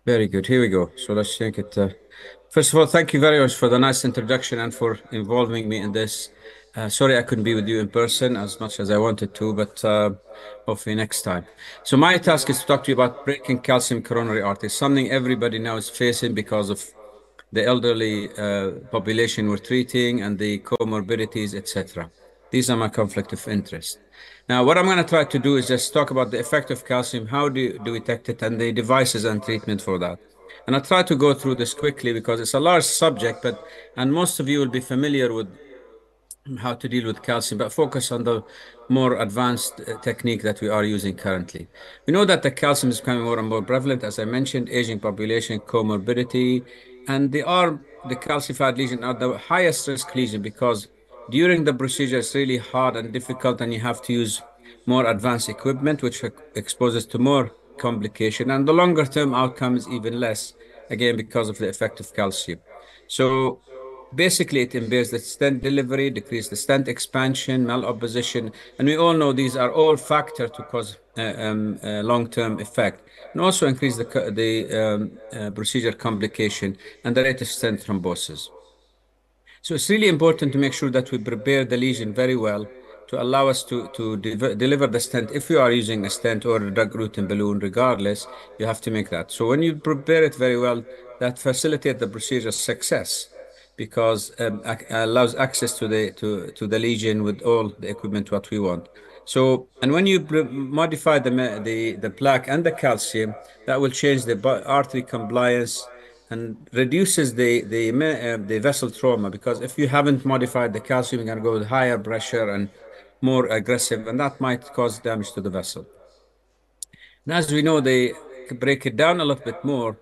Very good. Here we go. So let's take it. First of all, thank you very much for the nice introduction and for involving me in this. Sorry I couldn't be with you in person as much as I wanted to, but hopefully next time. So my task is to talk to you about breaking calcium coronary arteries, something everybody now is facing because of the elderly population we're treating and the comorbidities, etc. These are my conflict of interest. Now, what I'm going to try to do is just talk about the effect of calcium, how do we detect it, and the devices and treatment for that. And I'll try to go through this quickly because it's a large subject, and most of you will be familiar with how to deal with calcium, but focus on the more advanced technique that we are using currently. We know that the calcium is becoming more and more prevalent, as I mentioned, aging population, comorbidity, and the calcified lesion are the highest risk lesion because during the procedure it's really hard and difficult, and you have to use more advanced equipment, which exposes to more complication, and the longer term outcome is even less, again, because of the effect of calcium. So basically, it impairs the stent delivery, decrease the stent expansion, malopposition, and we all know these are all factors to cause long-term effect, and also increase the procedure complication and the rate of stent thrombosis. So it's really important to make sure that we prepare the lesion very well to allow us to deliver the stent. If you are using a stent or a drug-eluting balloon, regardless, you have to make that. So when you prepare it very well, that facilitates the procedure success because allows access to the lesion with all the equipment what we want. So, and when you modify the plaque and the calcium, that will change the artery compliance and reduces the vessel trauma, because if you haven't modified the calcium, you're going to go with higher pressure and more aggressive, and that might cause damage to the vessel. And as we know, they break it down a little bit more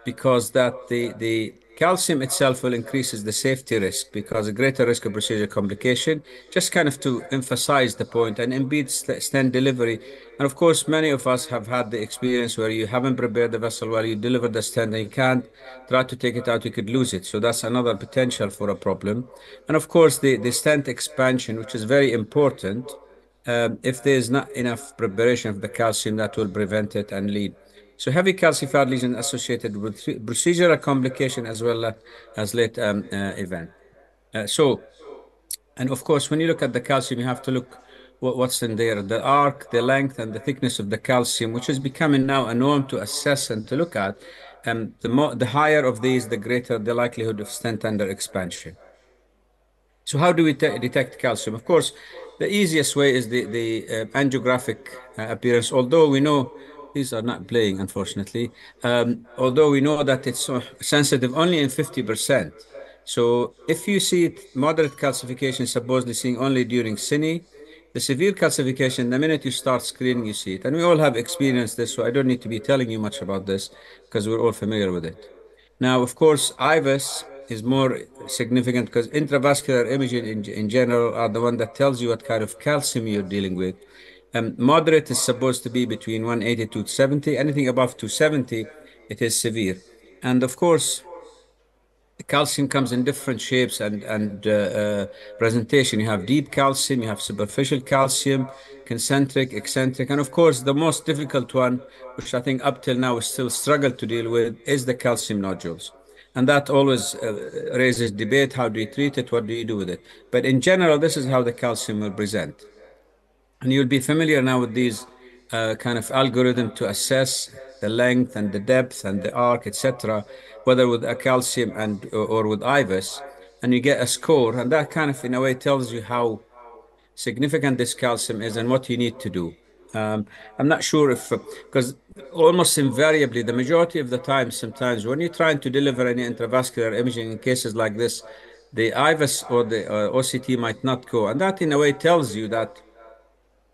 because that the calcium itself will increases the safety risk because a greater risk of procedure complication, just kind of to emphasize the point, and impede stent delivery. And of course, many of us have had the experience where you haven't prepared the vessel well, you deliver the stent and you can't try to take it out, you could lose it. So that's another potential for a problem. And of course, the stent expansion, which is very important, if there's not enough preparation of the calcium, that will prevent it and lead. So heavy calcified lesion associated with procedural complication as well as late event. So, and of course, when you look at the calcium, you have to look what's in there, the arc, the length, and the thickness of the calcium, which is becoming now a norm to assess and to look at. The higher of these, the greater the likelihood of stent under expansion. So how do we detect calcium? Of course, the easiest way is the angiographic appearance, although we know these are not playing, unfortunately. Although we know that it's sensitive only in 50%. So if you see it, moderate calcification, supposedly seeing only during cine, the severe calcification, the minute you start screening, you see it. And we all have experienced this, so I don't need to be telling you much about this because we're all familiar with it. Now, of course, IVUS is more significant because intravascular imaging in general are the one that tells you what kind of calcium you're dealing with. Moderate is supposed to be between 180 to 270. Anything above 270, it is severe. And of course, the calcium comes in different shapes and presentation. You have deep calcium, you have superficial calcium, concentric, eccentric, and of course, the most difficult one, which I think up till now we still struggle to deal with, is the calcium nodules. And that always raises debate. How do you treat it? What do you do with it? But in general, this is how the calcium will present. And you'll be familiar now with these kind of algorithm to assess the length and the depth and the arc, etc., whether with a calcium or with IVUS, and you get a score, and that kind of in a way tells you how significant this calcium is and what you need to do. I'm not sure if because almost invariably, the majority of the time, sometimes when you're trying to deliver any intravascular imaging in cases like this, the IVUS or the OCT might not go, and that in a way tells you that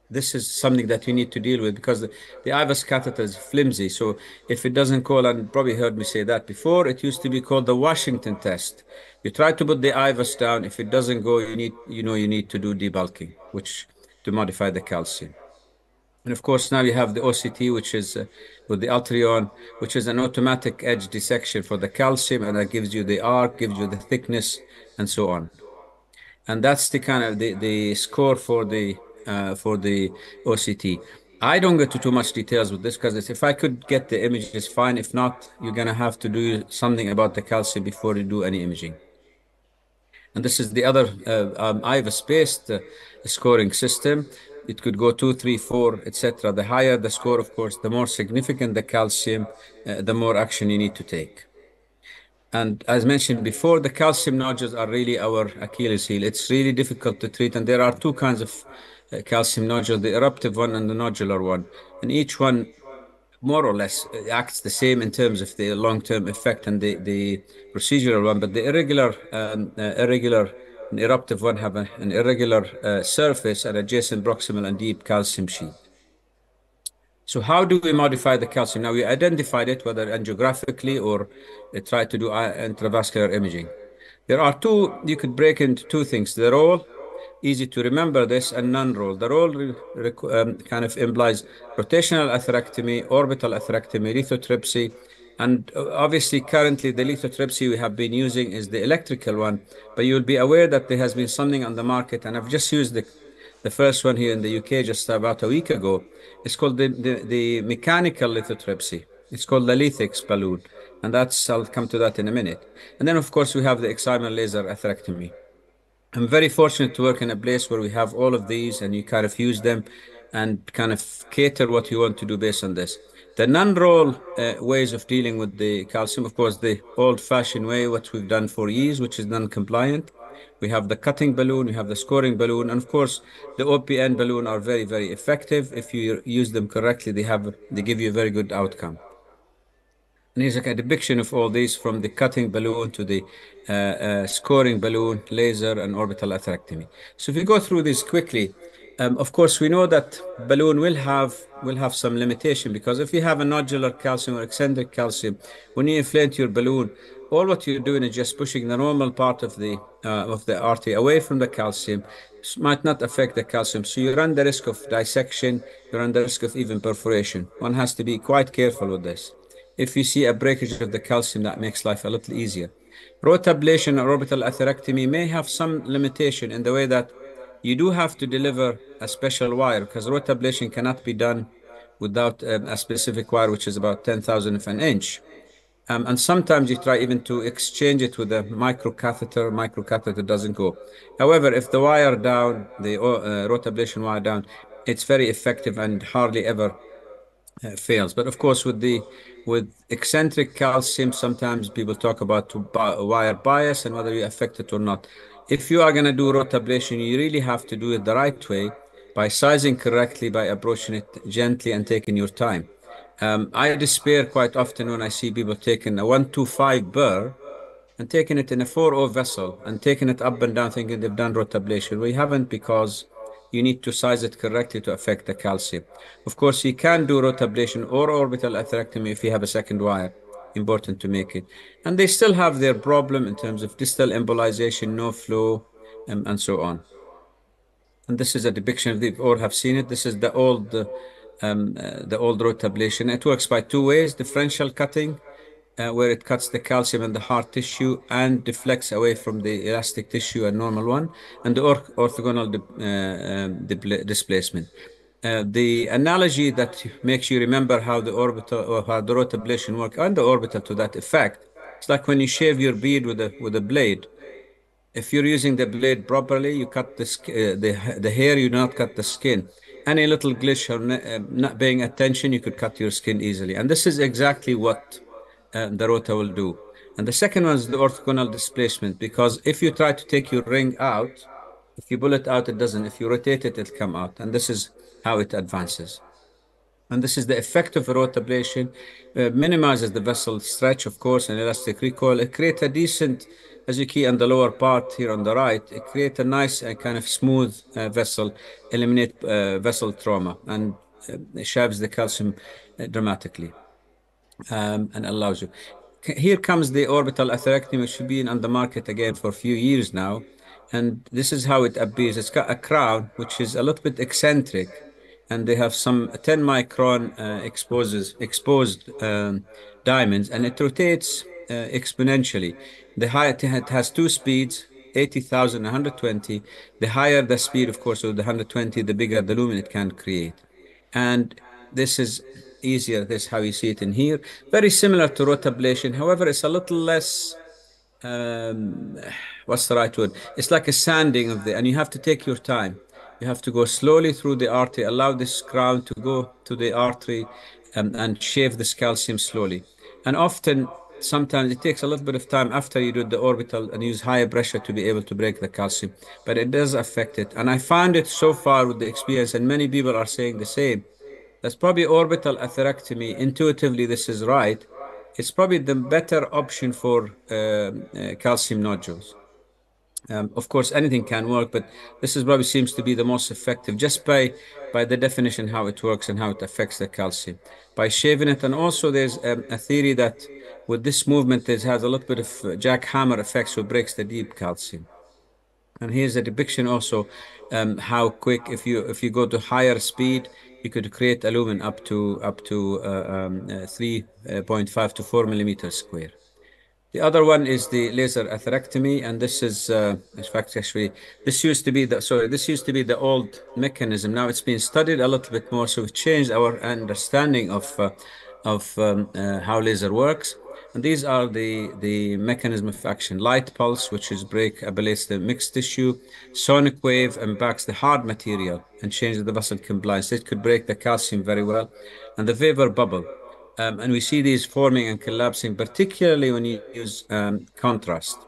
this is something that you need to deal with because the IVUS catheter is flimsy. So if it doesn't call, and probably heard me say that before, it used to be called the Washington test. You try to put the IVUS down. If it doesn't go, you need to do debulking, which to modify the calcium. And of course, now you have the OCT, which is with the Ultron, which is an automatic edge dissection for the calcium, and that gives you the arc, gives you the thickness, and so on. And that's the kind of the score for the OCT. I don't get to too much details with this because if I could get the images, fine. If not, you're gonna have to do something about the calcium before you do any imaging. And this is the other. I have a spaced scoring system. It could go two, three, four, etc. The higher the score, of course, the more significant the calcium, the more action you need to take. And as mentioned before, the calcium nodules are really our Achilles heel. It's really difficult to treat, and there are two kinds of calcium nodule, the eruptive one and the nodular one. And each one more or less acts the same in terms of the long-term effect and the procedural one, but the irregular and eruptive one have an irregular surface and adjacent proximal and deep calcium sheet. So how do we modify the calcium? Now we identified it, whether angiographically or try to do intravascular imaging. There are two, you could break into two things. The role, easy to remember this, and non-role. The role kind of implies rotational atherectomy, orbital atherectomy, lithotripsy, and obviously currently the lithotripsy we have been using is the electrical one, but you'll be aware that there has been something on the market, and I've just used the first one here in the UK just about a week ago. It's called the mechanical lithotripsy. It's called the Lethix balloon, and I'll come to that in a minute. And then, of course, we have the excimer laser atherectomy. I'm very fortunate to work in a place where we have all of these and you kind of use them and kind of cater what you want to do based on this. The non-roll ways of dealing with the calcium, of course, the old-fashioned way, what we've done for years, which is non-compliant. We have the cutting balloon, we have the scoring balloon, and of course, the OPN balloon are very, very effective. If you use them correctly, they give you a very good outcome. And here's like a depiction of all these from the cutting balloon to the scoring balloon, laser, and orbital atherectomy. So if we go through this quickly, of course, we know that balloon will have some limitation because if you have a nodular calcium or eccentric calcium, when you inflate your balloon, all what you're doing is just pushing the normal part of the artery away from the calcium. Might not affect the calcium, so you run the risk of dissection. You run the risk of even perforation. One has to be quite careful with this. If you see a breakage of the calcium, that makes life a little easier. Rotablation or orbital atherectomy may have some limitation in the way that you do have to deliver a special wire because rotablation cannot be done without a specific wire, which is about 10,000 of an inch. And sometimes you try even to exchange it with a microcatheter. Microcatheter doesn't go. However, if the wire down, the rotablation wire down, it's very effective and hardly ever fails. But of course, with eccentric calcium, sometimes people talk about wire bias and whether you affect it or not. If you are going to do rotablation, you really have to do it the right way by sizing correctly, by approaching it gently and taking your time. I despair quite often when I see people taking a 125 burr and taking it in a 4-0 vessel and taking it up and down thinking they've done rotablation. We haven't because you need to size it correctly to affect the calcium. Of course, you can do rotablation or orbital atherectomy if you have a second wire. Important to make it. And they still have their problem in terms of distal embolization, no flow, and so on. And this is a depiction of the, or have seen it. This is the old rotablation. It works by two ways: differential cutting, where it cuts the calcium in the hard tissue and deflects away from the elastic tissue, a normal one, and the orthogonal displacement. The analogy that makes you remember how the orbital or how the rotablation work and the orbital to that effect, it's like when you shave your beard with a blade. If you're using the blade properly, you cut the hair, you do not cut the skin. Any little glitch or not paying attention, you could cut your skin easily. And this is exactly what the rota will do. And the second one is the orthogonal displacement, because if you try to take your ring out, if you pull it out, it doesn't. If you rotate it, it'll come out. And this is how it advances. And this is the effect of rotablation. Minimizes the vessel stretch, of course, and elastic recoil. It creates a decent, as you key on the lower part here on the right, it creates a nice and kind of smooth vessel, eliminate vessel trauma, and shaves the calcium dramatically, and allows you. Here comes the orbital atherectomy, which has been on the market again for a few years now. And this is how it appears. It's got a crown, which is a little bit eccentric, and they have some 10 micron exposed diamonds, and it rotates exponentially. The height, it has two speeds, 80,000, 120. The higher the speed, of course, of the 120, the bigger the lumen it can create. And this is easier. This is how you see it in here. Very similar to rotablation. However, it's a little less, um, what's the right word? It's like a sanding of the, and you have to take your time. You have to go slowly through the artery, allow this crown to go to the artery, and shave this calcium slowly. And often, sometimes it takes a little bit of time after you do the orbital and use higher pressure to be able to break the calcium, but it does affect it. And I found it so far with the experience, and many people are saying the same. That's probably orbital atherectomy. Intuitively, this is right. It's probably the better option for calcium nodules. Of course, anything can work, but this is probably seems to be the most effective just by the definition how it works and how it affects the calcium by shaving it. And also, there's a theory that with this movement, it has a little bit of jackhammer effect, so it breaks the deep calcium. And here's a depiction also how quick if you go to higher speed, you could create a lumen up to 3.5 to 4 millimeters square. The other one is the laser atherectomy, and this is, in fact, actually, this used to be the old mechanism. Now it's been studied a little bit more, so we've changed our understanding of how laser works. And these are the mechanism of action: light pulse, which is ablates the mixed tissue; sonic wave impacts the hard material and changes the vessel compliance. It could break the calcium very well, and the vapor bubble. And we see these forming and collapsing, particularly when you use contrast.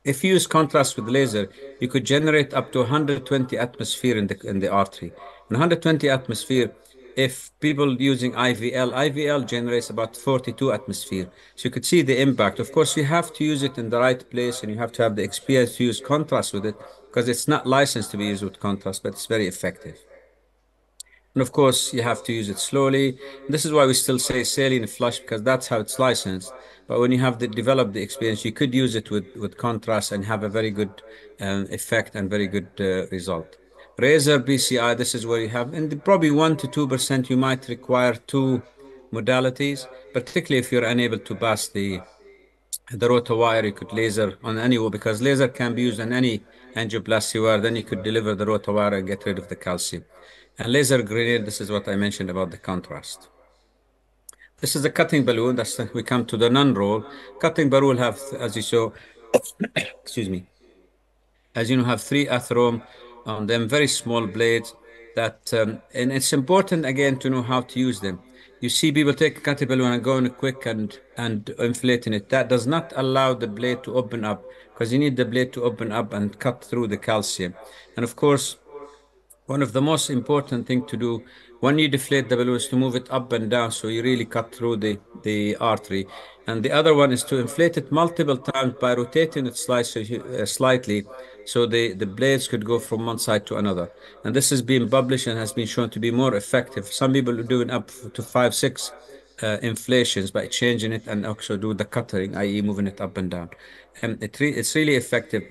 If you use contrast with laser, you could generate up to 120 atmosphere in the artery. And 120 atmosphere, if people using IVL generates about 42 atmosphere. So you could see the impact. Of course, you have to use it in the right place and you have to have the experience to use contrast with it because it's not licensed to be used with contrast, but it's very effective. And of course, you have to use it slowly. This is why we still say saline flush because that's how it's licensed. But when you have developed the experience, you could use it with contrast and have a very good effect and very good result. Razor BCI, this is where you have, and probably 1 to 2%, you might require two modalities, particularly if you're unable to pass the rotor wire. You could laser on any, because laser can be used on any angioplasty wire. Then you could deliver the rotor wire and get rid of the calcium. And laser grenade, this is what I mentioned about the contrast. This is a cutting balloon. We come to the non-roll. Cutting balloon have, as you saw, excuse me, as you know, have three atherome on them, very small blades and it's important again to know how to use them. You see people take a cutting balloon and go in quick and inflating it. That does not allow the blade to open up because you need the blade to open up and cut through the calcium. And of course, one of the most important thing to do when you deflate the balloon is to move it up and down so you really cut through the artery. And the other one is to inflate it multiple times by rotating it slightly so the blades could go from one side to another. And this has been published and has been shown to be more effective. Some people are doing up to 5, 6 inflations by changing it and also do the cutting, i.e. moving it up and down. And it's really effective.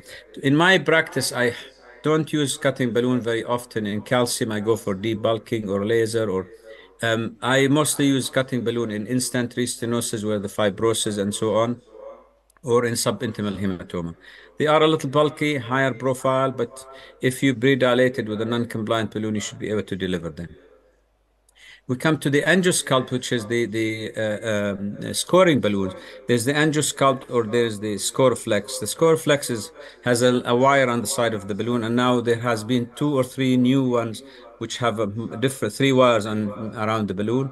In my practice, I don't use cutting balloon very often. In calcium, I go for debulking or laser, or I mostly use cutting balloon in instant restenosis where the fibrosis and so on, or in subintimal hematoma. They are a little bulky, higher profile, but if you pre-dilate it with a non-compliant balloon, you should be able to deliver them. We come to the angiosculpt, which is the scoring balloons. There's the angiosculpt or there's the scoreflex. The scoreflex has a wire on the side of the balloon, and now there has been 2 or 3 new ones which have a different 3 wires around the balloon.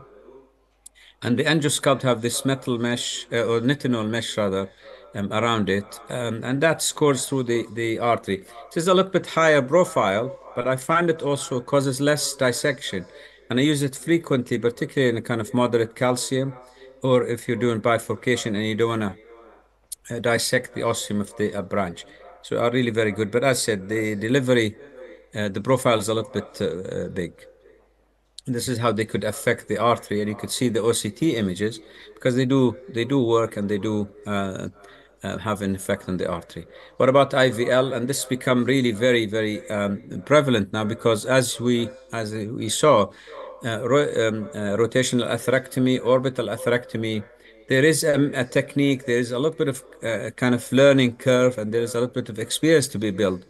And the angiosculpt have this metal mesh or nitinol mesh rather around it, and that scores through the artery. It is a little bit higher profile, but I find it also causes less dissection, and I use it frequently, particularly in a kind of moderate calcium, or if you're doing bifurcation and you don't want to dissect the ostium of the branch. So are really very good. But as I said, the delivery, the profile is a little bit big. This is how they could affect the artery, and you could see the OCT images because they do work and they do have an effect on the artery. What about IVL? And this become really very very prevalent now because as we saw, rotational atherectomy, orbital atherectomy. There is a technique. There is a little bit of kind of learning curve, and there is a little bit of experience to be built.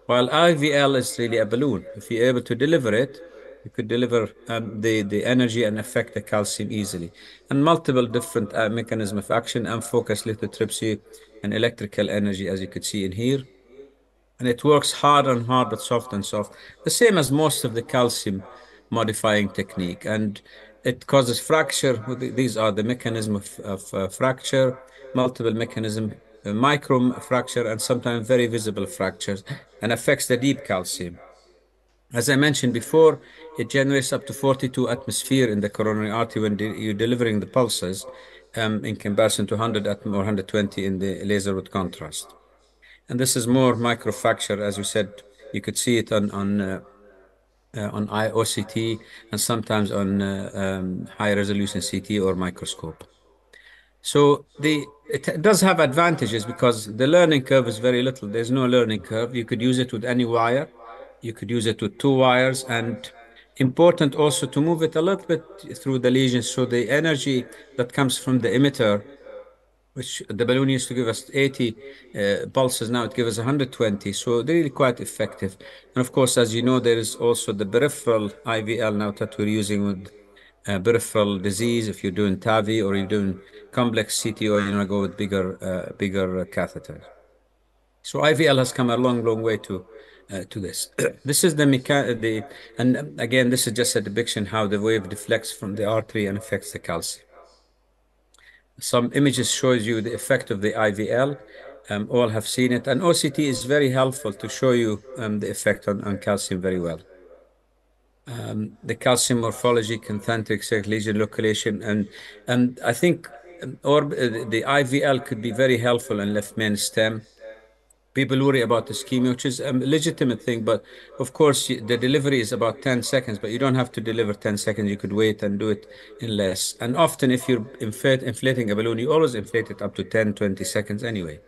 While IVL is really a balloon. If you're able to deliver it, You could deliver the energy and affect the calcium easily. And multiple different mechanism of action and focus lithotripsy and electrical energy, as you could see in here. And it works hard and hard, but soft and soft, the same as most of the calcium modifying technique. And it causes fracture. These are the mechanism of fracture, multiple mechanism, micro fracture, and sometimes very visible fractures, and affects the deep calcium. As I mentioned before, it generates up to 42 atmosphere in the coronary artery when you're delivering the pulses, in comparison to 100 atm or 120 in the laser with contrast. And this is more microfracture, as you said. You could see it on OCT and sometimes on high resolution CT or microscope. So it does have advantages because the learning curve is very little. There's no learning curve. You could use it with any wire. You could use it with two wires, and important also to move it a little bit through the lesions. So the energy that comes from the emitter, which the balloon used to give us 80 pulses, now it gives us 120. So they're really quite effective. And of course, as you know, there is also the peripheral IVL now that we're using with peripheral disease. If you're doing TAVI or you're doing complex CTO, you want to go with bigger catheters. So IVL has come a long, long way to this. This is and again, this is just a depiction how the wave deflects from the artery and affects the calcium. Some images shows you the effect of the IVL. All have seen it, and OCT is very helpful to show you the effect on calcium very well. The calcium morphology, concentric circle lesion localization, and I think the IVL could be very helpful in left main stem. People worry about ischemia, which is a legitimate thing, but of course the delivery is about 10 seconds, but you don't have to deliver 10 seconds. You could wait and do it in less. And often if you're inflating a balloon, you always inflate it up to 10, 20 seconds anyway.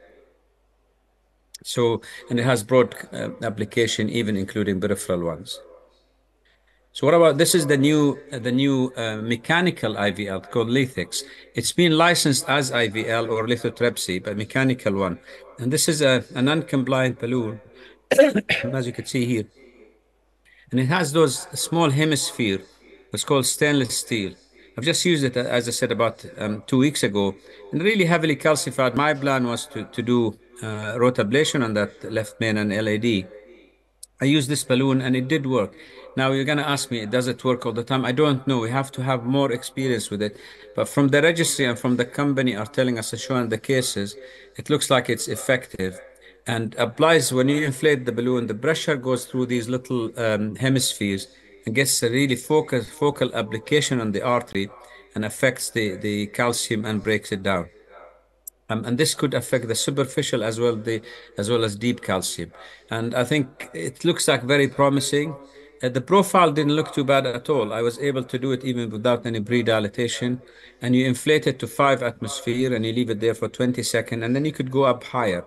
So, and it has broad application, even including peripheral ones. So what about, this is the new mechanical IVL called Lithix. It's been licensed as IVL or lithotripsy, but mechanical one. And this is a non-compliant balloon, as you can see here. And it has those small hemisphere. It's called stainless steel. I've just used it, as I said, about 2 weeks ago, and really heavily calcified. My plan was to do rotablation on that left main and LAD. I used this balloon and it did work. Now you're going to ask me, does it work all the time? I don't know. We have to have more experience with it. But from the registry and from the company are telling us, showing the cases, it looks like it's effective and applies when you inflate the balloon. The pressure goes through these little hemispheres and gets a really focal application on the artery and affects the calcium and breaks it down. And this could affect the superficial as well as deep calcium. And I think it looks like very promising. The profile didn't look too bad at all. I was able to do it even without any pre-dilatation. And you inflate it to 5 atmosphere and you leave it there for 20 seconds, and then you could go up higher.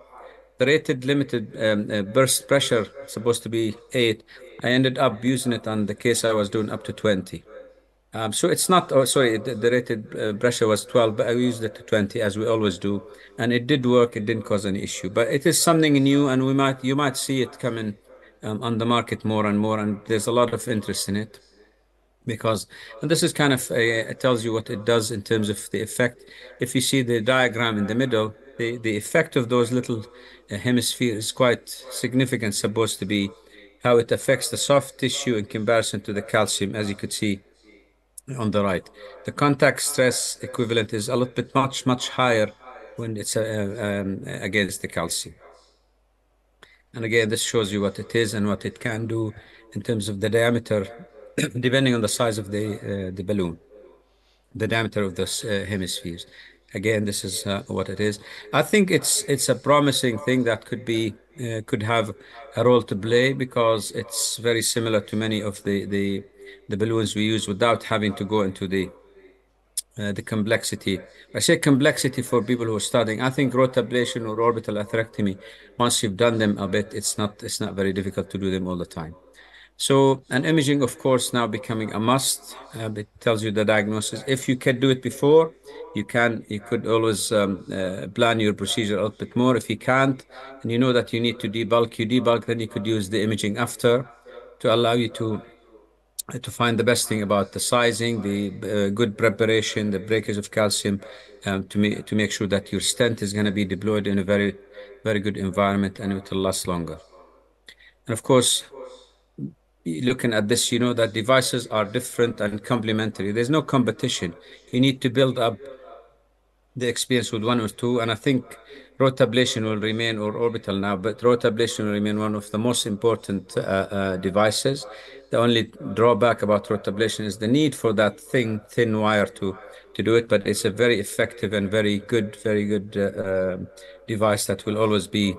The rated limited burst pressure supposed to be 8. I ended up using it on the case I was doing up to 20. So it's not, oh, sorry, the rated pressure was 12, but I used it to 20 as we always do. And it did work. It didn't cause any issue, but it is something new, and you might see it coming on the market more and more. And there's a lot of interest in it because, and this is kind of, it tells you what it does in terms of the effect. If you see the diagram in the middle, the effect of those little hemispheres is quite significant, supposed to be how it affects the soft tissue in comparison to the calcium, as you could see on the right. The contact stress equivalent is a little bit much higher when it's against the calcium. And again, this shows you what it is and what it can do in terms of the diameter, depending on the size of the balloon, the diameter of those hemispheres. Again, this is what it is. I think it's a promising thing that could have a role to play because it's very similar to many of the balloons we use without having to go into the complexity. I say complexity for people who are studying. I think rotablation or orbital atherectomy, once you've done them a bit, it's not very difficult to do them all the time. So, and imaging, of course, now becoming a must. It tells you the diagnosis. If you can do it before, you could always plan your procedure a little bit more. If you can't, and you know that you need to debulk, then you could use the imaging after to allow you to to find the best thing about the sizing, the good preparation, the breakage of calcium, to make sure that your stent is going to be deployed in a very good environment and it will last longer. And of course, looking at this, you know that devices are different and complementary. There's no competition. You need to build up the experience with one or two, and I think rotablation will remain, or orbital now, but rotablation will remain one of the most important devices. The only drawback about rotablation is the need for that thin wire to do it, but it's a very effective and very good device that will always be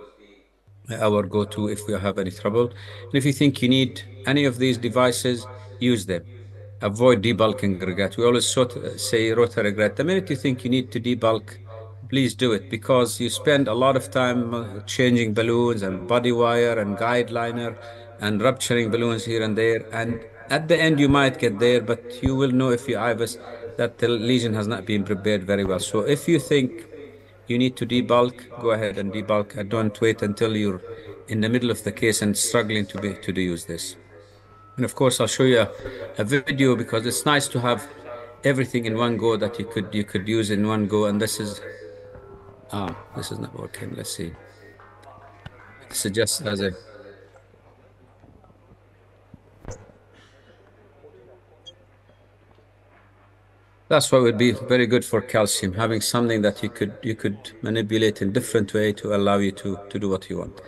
our go-to if we have any trouble. And if you think you need any of these devices, use them. Avoid debulking regret. We always say rota regret. The minute you think you need to debulk, please do it because you spend a lot of time changing balloons and body wire and guide liner and rupturing balloons here and there. And at the end, you might get there, but you will know if you IVUS that the lesion has not been prepared very well. So if you think you need to debulk, go ahead and debulk. And don't wait until you're in the middle of the case and struggling to use this. And of course, I'll show you a video because it's nice to have everything in one go that you could use in one go. And this is not working. Let's see. This is just as a That's what would be very good for calcium, having something that you could manipulate in different way to allow you to do what you want.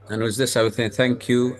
And with this, I would say thank you.